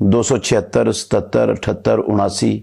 276, 77, 78, 79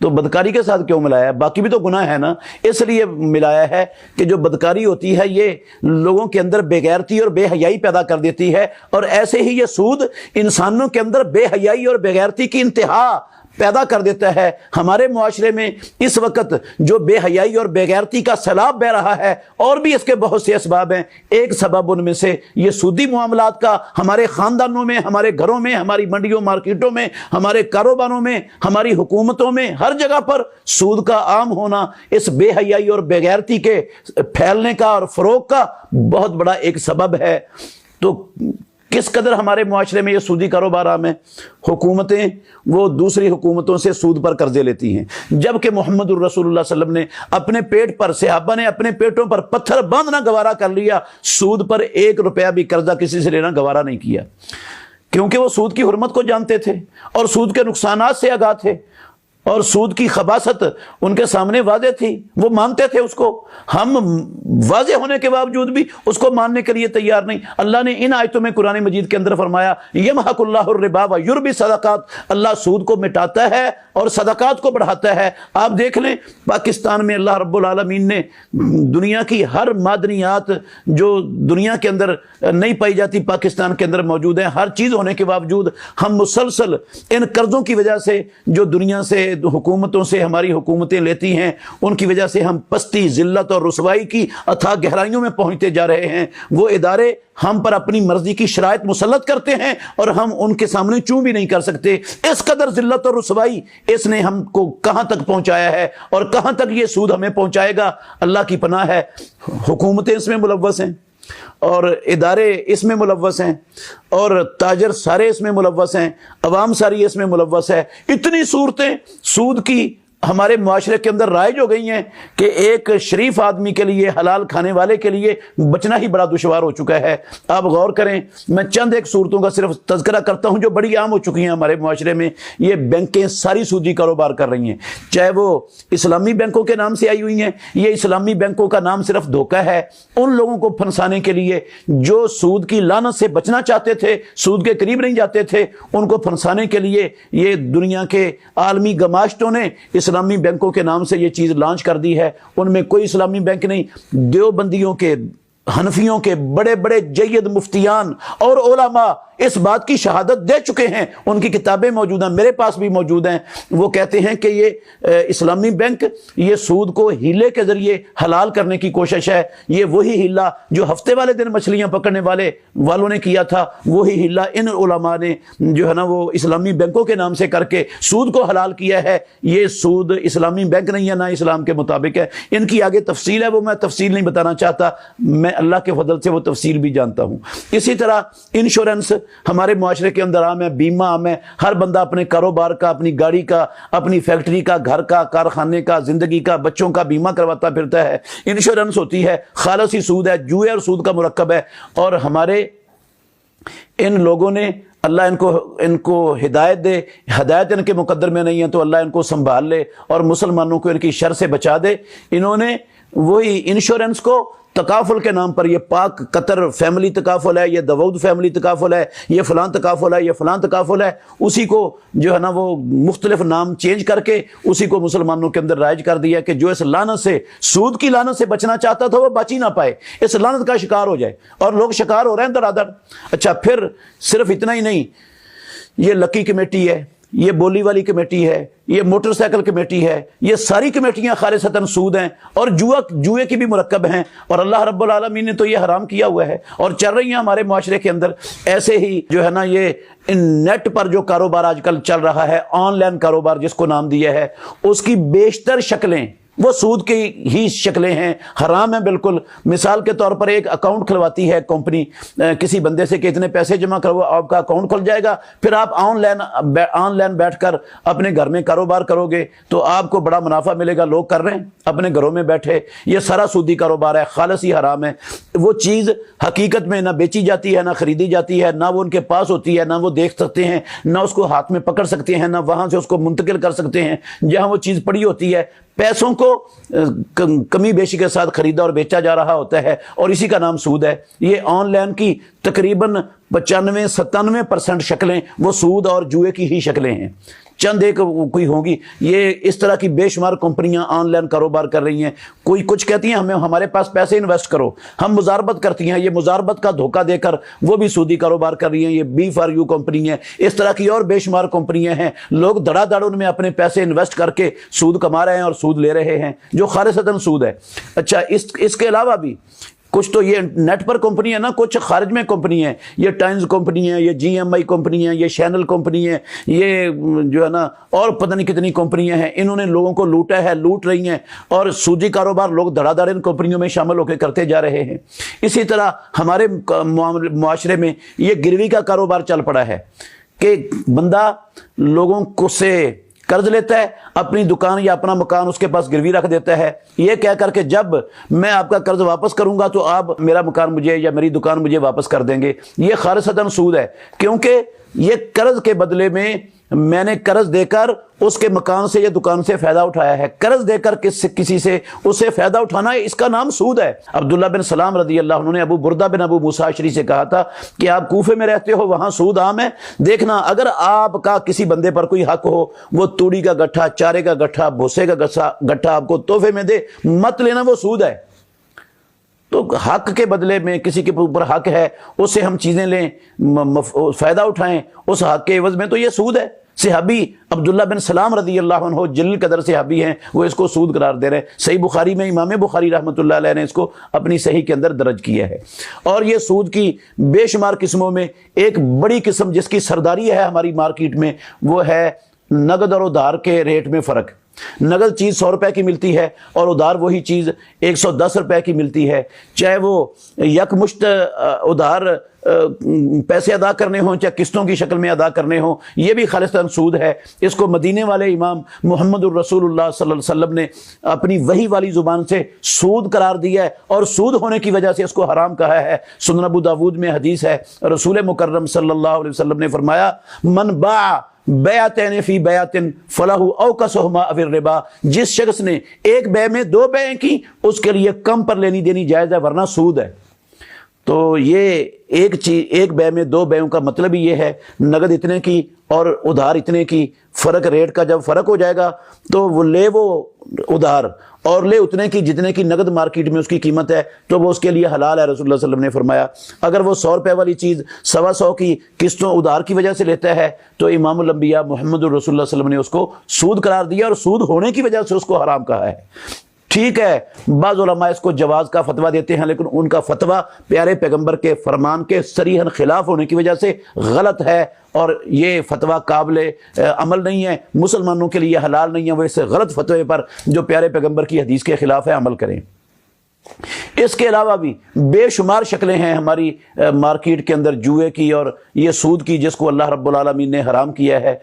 تو بدکاری کے ساتھ کیوں ملایا ہے؟ باقی بھی تو گناہ ہے نا، اس لیے ملایا ہے کہ جو بدکاری ہوتی ہے یہ لوگوں کے اندر بے غیرتی اور بے حیائی پیدا کر دیتی ہے، اور ایسے ہی یہ سود انسانوں کے اندر بے حیائی اور بے غیرتی کی انتہا پیدا کر دیتا ہے۔ ہمارے معاشرے میں اس وقت جو بے حیائی اور بے غیرتی کا سیلاب بہ رہا ہے، اور بھی اس کے بہت سے اسباب ہیں، ایک سبب ان میں سے یہ سودی معاملات کا ہمارے خاندانوں میں، ہمارے گھروں میں، ہماری منڈیوں مارکیٹوں میں، ہمارے کاروباروں میں، ہماری حکومتوں میں، ہر جگہ پر سود کا عام ہونا اس بے حیائی اور بے غیرتی کے پھیلنے کا اور فروغ کا بہت بڑا ایک سبب ہے۔ تو کس قدر ہمارے معاشرے میں یہ سودی کاروبار عام ہے؟ حکومتیں وہ دوسری حکومتوں سے سود پر قرضے لیتی ہیں، جبکہ محمد الرسول اللہ صلی اللہ علیہ وسلم نے اپنے پیٹ پر، صحابہ نے اپنے پیٹوں پر پتھر باندھنا گوارا کر لیا، سود پر 1 روپیہ بھی قرضہ کسی سے لینا گوارا نہیں کیا، کیونکہ وہ سود کی حرمت کو جانتے تھے اور سود کے نقصانات سے آگاہ تھے، اور سود کی خباثت ان کے سامنے واضح تھی، وہ مانتے تھے اس کو۔ ہم واضح ہونے کے باوجود بھی اس کو ماننے کے لیے تیار نہیں۔ اللہ نے ان آیتوں میں قرآن مجید کے اندر فرمایا یمحق اللہ الربا ویربی صدقات، اللہ سود کو مٹاتا ہے اور صدقات کو بڑھاتا ہے۔ آپ دیکھ لیں پاکستان میں اللہ رب العالمین نے دنیا کی ہر معدنیات جو دنیا کے اندر نہیں پائی جاتی پاکستان کے اندر موجود ہیں، ہر چیز ہونے کے باوجود ہم مسلسل ان قرضوں کی وجہ سے جو دنیا سے حکومتوں سے ہماری حکومتیں لیتی ہیں، ان کی وجہ سے ہم پستی، ذلت اور رسوائی کی اتھاہ گہرائیوں میں پہنچتے جا رہے ہیں۔ وہ ادارے ہم پر اپنی مرضی کی شرائط مسلط کرتے ہیں اور ہم ان کے سامنے چوں بھی نہیں کر سکتے۔ اس قدر ذلت اور رسوائی اس نے ہم کو کہاں تک پہنچایا ہے اور کہاں تک یہ سود ہمیں پہنچائے گا، اللہ کی پناہ ہے۔ حکومتیں اس میں ملوث ہیں اور ادارے اس میں ملوث ہیں اور تاجر سارے اس میں ملوث ہیں، عوام ساری اس میں ملوث ہے۔ اتنی صورتیں سود کی ہمارے معاشرے کے اندر رائج ہو گئی ہیں کہ ایک شریف آدمی کے لیے، حلال کھانے والے کے لیے بچنا ہی بڑا دشوار ہو چکا ہے۔ آپ غور کریں، میں چند ایک صورتوں کا صرف تذکرہ کرتا ہوں جو بڑی عام ہو چکی ہیں ہمارے معاشرے میں۔ یہ بینکیں ساری سودی کاروبار کر رہی ہیں، چاہے وہ اسلامی بینکوں کے نام سے آئی ہوئی ہیں۔ یہ اسلامی بینکوں کا نام صرف دھوکہ ہے ان لوگوں کو پھنسانے کے لیے جو سود کی لعنت سے بچنا چاہتے تھے، سود کے قریب نہیں جاتے تھے، ان کو پھنسانے کے لیے یہ دنیا کے عالمی گماشتوں نے اسلامی بینکوں کے نام سے یہ چیز لانچ کر دی ہے۔ ان میں کوئی اسلامی بینک نہیں، دیوبندیوں کے، حنفیوں کے بڑے بڑے جید مفتیان اور علماء اس بات کی شہادت دے چکے ہیں، ان کی کتابیں موجود ہیں، میرے پاس بھی موجود ہیں۔ وہ کہتے ہیں کہ یہ اسلامی بینک یہ سود کو ہیلے کے ذریعے حلال کرنے کی کوشش ہے۔ یہ وہی ہیلا جو ہفتے والے دن مچھلیاں پکڑنے والوں نے کیا تھا، وہی ہیلا ان علماء نے جو ہے نا وہ اسلامی بینکوں کے نام سے کر کے سود کو حلال کیا ہے۔ یہ سود اسلامی بینک نہیں ہے، نہ اسلام کے مطابق ہے۔ ان کی آگے تفصیل ہے، وہ میں تفصیل نہیں بتانا چاہتا، میں اللہ کے فضل سے وہ تفصیل بھی جانتا ہوں۔ اسی طرح انشورنس ہمارے معاشرے کے اندر عام ہے، بیمہ عام ہے۔ ہر بندہ اپنے کاروبار کا، اپنی گاڑی کا، اپنی فیکٹری کا، گھر کا، کارخانے کا، زندگی کا، بچوں کا بیمہ کرواتا پھرتا ہے۔ انشورنس ہوتی ہے، خالص ہی سود ہے، جوئے اور سود کا مرکب ہے۔ اور ہمارے ان لوگوں نے، اللہ ان کو ہدایت دے، ہدایت ان کے مقدر میں نہیں ہے تو اللہ ان کو سنبھال لے اور مسلمانوں کو ان کی شر سے بچا دے۔ انہوں نے وہی انشورنس کو تکافل کے نام پر، یہ پاک قطر فیملی تکافل ہے، یہ داؤد فیملی تکافل ہے، یہ فلاں تکافل ہے، یہ فلاں تکافل ہے، اسی کو جو ہے نا وہ مختلف نام چینج کر کے اسی کو مسلمانوں کے اندر رائج کر دیا کہ جو اس لعنت سے، سود کی لعنت سے بچنا چاہتا تھا وہ بچ ہی نہ پائے، اس لعنت کا شکار ہو جائے، اور لوگ شکار ہو رہے ہیں دھڑا دھڑ۔ اچھا، پھر صرف اتنا ہی نہیں، یہ لکی کمیٹی ہے، یہ بولی والی کمیٹی ہے، یہ موٹر سائیکل کمیٹی ہے، یہ ساری کمیٹیاں خالصتاً سود ہیں اور جوئے کی بھی مرکب ہیں، اور اللہ رب العالمین نے تو یہ حرام کیا ہوا ہے اور چل رہی ہیں ہمارے معاشرے کے اندر۔ ایسے ہی جو ہے نا یہ نیٹ پر جو کاروبار آج کل چل رہا ہے، آن لائن کاروبار جس کو نام دیا ہے، اس کی بیشتر شکلیں وہ سود کی ہی شکلیں ہیں، حرام ہیں بالکل۔ مثال کے طور پر ایک اکاؤنٹ کھلواتی ہے کمپنی کسی بندے سے کہ اتنے پیسے جمع کرو، آپ کا اکاؤنٹ کھل جائے گا، پھر آپ آن لائن بیٹھ کر اپنے گھر میں کاروبار کرو گے تو آپ کو بڑا منافع ملے گا۔ لوگ کر رہے ہیں اپنے گھروں میں بیٹھے، یہ سارا سودی کاروبار ہے، خالص ہی حرام ہے۔ وہ چیز حقیقت میں نہ بیچی جاتی ہے، نہ خریدی جاتی ہے، نہ وہ ان کے پاس ہوتی ہے، نہ وہ دیکھ سکتے ہیں، نہ اس کو ہاتھ میں پکڑ سکتے ہیں، نہ وہاں سے اس کو منتقل کر سکتے ہیں۔ جہاں وہ چیز پڑی ہوتی ہے، پیسوں کو کمی بیشی کے ساتھ خریدا اور بیچا جا رہا ہوتا ہے، اور اسی کا نام سود ہے۔ یہ آن لائن کی تقریباً 95-97% شکلیں وہ سود اور جوئے کی ہی شکلیں ہیں، چند ایک کوئی ہوں گی۔ یہ اس طرح کی بے شمار کمپنیاں آن لائن کاروبار کر رہی ہیں، کوئی کچھ کہتی ہیں ہمارے پاس پیسے انویسٹ کرو، ہم مزاربت کرتی ہیں، یہ مزاربت کا دھوکہ دے کر وہ بھی سودی کاروبار کر رہی ہیں۔ یہ B4U کمپنی ہے، اس طرح کی اور بے شمار کمپنیاں ہیں، لوگ دھڑا دھڑ ان میں اپنے پیسے انویسٹ کر کے سود کما رہے ہیں اور سود لے رہے ہیں، جو خالصتاً سود ہے۔ اچھا، اس کے علاوہ بھی کچھ تو یہ نیٹ پر کمپنی ہے نا، کچھ خارج میں کمپنی ہے، یہ ٹائمز کمپنی ہے، یہ GMI کمپنی ہے، یہ چینل کمپنی ہے، یہ جو ہے نا اور پتہ نہیں کتنی کمپنیاں ہیں، انہوں نے لوگوں کو لوٹا ہے، لوٹ رہی ہیں، اور سودی کاروبار لوگ دھڑا دھڑ ان کمپنیوں میں شامل ہو کے کرتے جا رہے ہیں۔ اسی طرح ہمارے معاشرے میں یہ گروی کا کاروبار چل پڑا ہے کہ بندہ لوگوں کو سے قرض لیتا ہے، اپنی دکان یا اپنا مکان اس کے پاس گروی رکھ دیتا ہے، یہ کہہ کر کہ جب میں آپ کا قرض واپس کروں گا تو آپ میرا مکان مجھے یا میری دکان مجھے واپس کر دیں گے۔ یہ خالصتاً سود ہے، کیونکہ یہ قرض کے بدلے میں نے قرض دے کر اس کے مکان سے یا دکان سے فائدہ اٹھایا ہے، قرض دے کر کسی سے اس سے فائدہ اٹھانا ہے، اس کا نام سود ہے۔ عبداللہ بن سلام رضی اللہ عنہ نے ابو بردہ بن ابو موسیٰ اشعری سے کہا تھا کہ آپ کوفے میں رہتے ہو، وہاں سود عام ہے، دیکھنا اگر آپ کا کسی بندے پر کوئی حق ہو، وہ توڑی کا گٹھا، چارے کا گٹھا، بھوسے کا گٹھا آپ کو تحفے میں دے، مت لینا، وہ سود ہے۔ تو حق کے بدلے میں کسی کے اوپر حق ہے، اس سے ہم چیزیں لیں، فائدہ اٹھائیں اس حق کے عوض میں، تو یہ سود ہے۔ صحابی عبداللہ بن سلام رضی اللہ عنہ جلیل قدر صحابی ہیں، وہ اس کو سود قرار دے رہے ہیں۔ صحیح بخاری میں امام بخاری رحمۃ اللہ علیہ نے اس کو اپنی صحیح کے اندر درج کیا ہے۔ اور یہ سود کی بے شمار قسموں میں ایک بڑی قسم جس کی سرداری ہے ہماری مارکیٹ میں، وہ ہے نقد اور ادھار کے ریٹ میں فرق۔ نقد چیز 100 روپے کی ملتی ہے اور ادھار وہی چیز 110 روپے کی ملتی ہے، چاہے وہ یکمشت ادھار پیسے ادا کرنے ہوں چاہے قسطوں کی شکل میں ادا کرنے ہوں، یہ بھی خالصتاً سود ہے۔ اس کو مدینے والے امام محمد الرسول اللہ صلی اللہ علیہ وسلم نے اپنی وحی والی زبان سے سود قرار دیا ہے، اور سود ہونے کی وجہ سے اس کو حرام کہا ہے۔ سنن ابو داود میں حدیث ہے، رسول مکرم صلی اللہ علیہ وسلم نے فرمایا، من باع بیعتین فی بیعتن فلہ اوکسہما او الربا، جس شخص نے ایک بیع میں 2 بیعیں کی، اس کے لیے کم پر لینی دینی جائز ہے، ورنہ سود ہے۔ تو یہ ایک بیع میں 2 بیعوں کا مطلب ہی یہ ہے، نقد اتنے کی اور ادھار اتنے کی، فرق ریٹ کا جب فرق ہو جائے گا تو وہ لے وہ ادھار اور لے اتنے کی جتنے کی نقد مارکیٹ میں اس کی قیمت ہے، تو وہ اس کے لیے حلال ہے۔ رسول اللہ صلی اللہ علیہ وسلم نے فرمایا اگر وہ 100 روپے والی چیز 125 کی قسطوں ادھار کی وجہ سے لیتا ہے تو امام الانبیاء محمد الرسول اللہ صلی اللہ علیہ وسلم نے اس کو سود قرار دیا، اور سود ہونے کی وجہ سے اس کو حرام کہا ہے۔ ٹھیک ہے، بعض علماء اس کو جواز کا فتویٰ دیتے ہیں، لیکن ان کا فتویٰ پیارے پیغمبر کے فرمان کے صریحاً خلاف ہونے کی وجہ سے غلط ہے، اور یہ فتویٰ قابل عمل نہیں ہے، مسلمانوں کے لیے حلال نہیں ہے وہ اس غلط فتوے پر جو پیارے پیغمبر کی حدیث کے خلاف ہے عمل کریں۔ اس کے علاوہ بھی بے شمار شکلیں ہیں ہماری مارکیٹ کے اندر جوئے کی اور یہ سود کی، جس کو اللہ رب العالمین نے حرام کیا ہے۔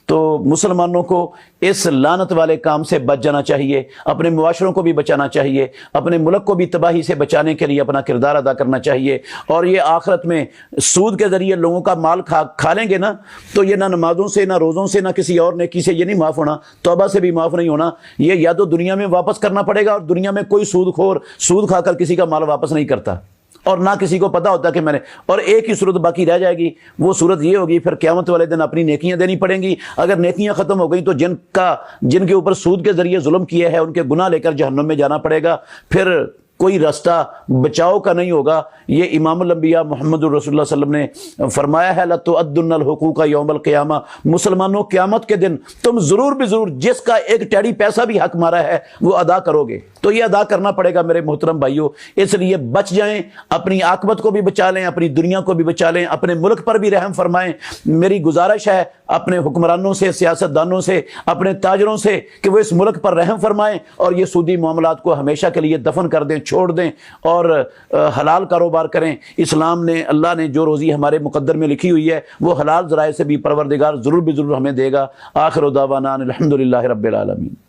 تو مسلمانوں کو اس لعنت والے کام سے بچ جانا چاہیے، اپنے معاشروں کو بھی بچانا چاہیے، اپنے ملک کو بھی تباہی سے بچانے کے لیے اپنا کردار ادا کرنا چاہیے۔ اور یہ آخرت میں سود کے ذریعے لوگوں کا مال کھا لیں گے نا، تو یہ نہ نمازوں سے، نہ روزوں سے، نہ کسی اور نیکی سے یہ نہیں معاف ہونا، توبہ سے بھی معاف نہیں ہونا، یہ یا تو دنیا میں واپس کرنا پڑے گا، اور دنیا میں کوئی سود خور سود کھا کر کسی کا مال واپس نہیں کرتا، اور نہ کسی کو پتا ہوتا کہ میں نے، اور ایک ہی صورت باقی رہ جائے گی، وہ صورت یہ ہوگی پھر قیامت والے دن اپنی نیکیاں دینی پڑیں گی۔ اگر نیکیاں ختم ہو گئیں تو جن کے اوپر سود کے ذریعے ظلم کیا ہے ان کے گناہ لے کر جہنم میں جانا پڑے گا، پھر کوئی راستہ بچاؤ کا نہیں ہوگا۔ یہ امام الانبیاء محمد الرسول اللہ صلی اللہ علیہ وسلم نے فرمایا ہے، لَتُؤَدُّنَّ الْحُقُوقَ يَوْمَ الْقِيَامَةِ، مسلمانوں قیامت کے دن تم ضرور بھی ضرور جس کا ایک ٹیڑی پیسہ بھی حق مارا ہے وہ ادا کرو گے، تو یہ ادا کرنا پڑے گا میرے محترم بھائیوں۔ اس لیے بچ جائیں، اپنی عاقبت کو بھی بچا لیں، اپنی دنیا کو بھی بچا لیں، اپنے ملک پر بھی رحم فرمائیں۔ میری گزارش ہے اپنے حکمرانوں سے، سیاستدانوں سے، اپنے تاجروں سے کہ وہ اس ملک پر رحم فرمائیں اور یہ سودی معاملات کو ہمیشہ کے لیے دفن کر دیں، چھوڑ دیں، اور حلال کاروبار کریں۔ اسلام نے، اللہ نے جو روزی ہمارے مقدر میں لکھی ہوئی ہے وہ حلال ذرائع سے بھی پروردگار ضرور بھی ضرور ہمیں دے گا۔ آخر دعوانا الحمدللہ رب العالمین۔